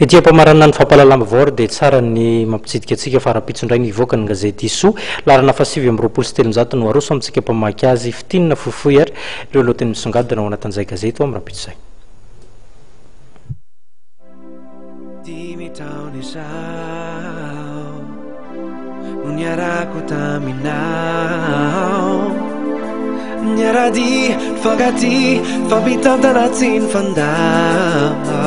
Etiampamarana ny fampalalama vory dia tsara ny mampitsidika antsika fa rapitsondray ny ivoaka ny gazety Iso larana fasivy amin'ny roapolo sy telonjato no aroso amintsika mpamaky azy fitinina fohifohy ary ireo lohateny misongadina ao anatin'izay gazety ao amin'ny rapitso izay. Dimy taona izao no niarako taminao, niarady fankaty fampitantana tsy ny fandao.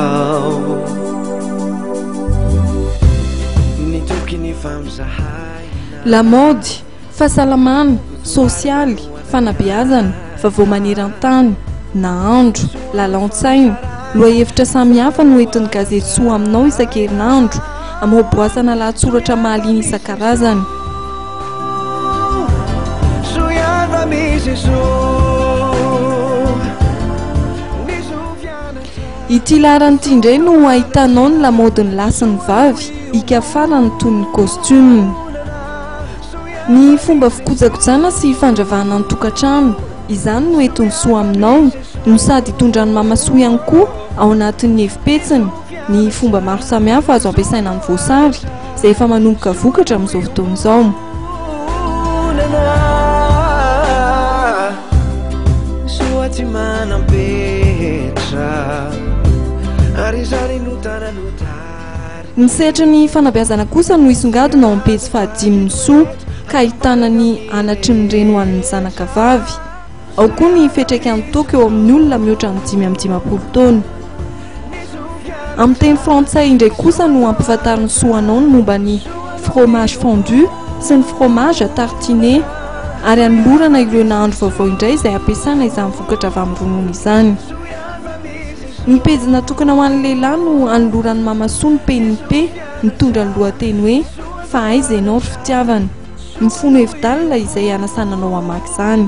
Lamaody, fahasalamana, sosialy, fanabeazana, vaovao maneran-tany, nahandro, lalaon-tsaina, lohahevitra samihafa no entin'ny gazety Soa aminao isan-kerinandro amin'ny hoboasana lahatsoratra mahaliana isan-karazany. Ity laharanyity indray no ahitanao ny lamaodiny lasin'ny vavy ikafarany toy ny costume. Ny fomba fikojakojana sy fandravahana ny tokantrano, izany no entin'ny Soa aminao no sady hitondrany mamasoa ihany koa ao anatin'ny efipetsiny ny fomba maro samihafa azo ampiasaina amin'ny voasary izay efa manomboka vokatra amin'izao fotoana izao. Ny sehatry ny fanabeazana kosa no isongadina ao amin'ny pejy fahadimy Soa ka ahitana ny anatry ny reny ho an'ny zanaka vavy. Ao koa ny fiantraikany toka eo amin'ny olona mihoatra ny 5-10 taona. Amin'ny teny frantsay indray kosa no ampifantariny Soa anao ny momba ny fromage fondu sy ny fromage à tartiner ary anolorana ireo nahandro vaovao indray izay ampiasaina izany vokatra avy amin'ny ronono izany. Ny pejy natokana ho an'ny lehilahy no anoloran'ny mamasoa ny PNP mitondra ny lohateny hoe fa aiza ianao ry fitiavana, mifono hevi-dalina izay anasananao hamaky izany.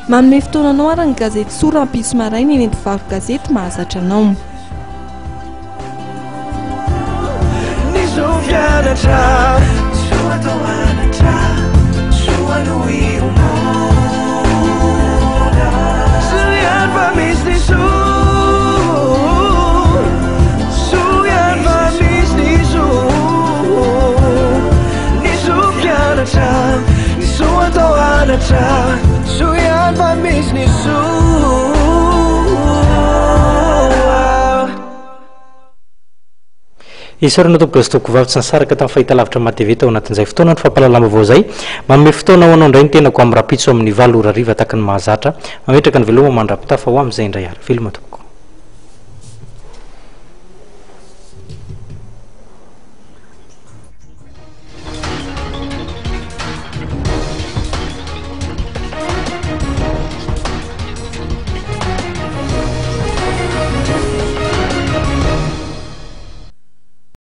Manome fotoananao ary ny gazety Soa rampitso maraina eny mpivarotra gazety mahazatra anao. Isarona tompoko gazety vavy tsy nisaraka tamin'ny fahitalavitra matv tao anatin'izay fotoana ny fampalalama vao zay manome fotoana ho anao indray ny tenako amin'ny rapitso amin'ny 7 ora riva taky ny mahazatra mametraka ny veloma mandrapitafa ho amin'izay indray ary veloma tompoko.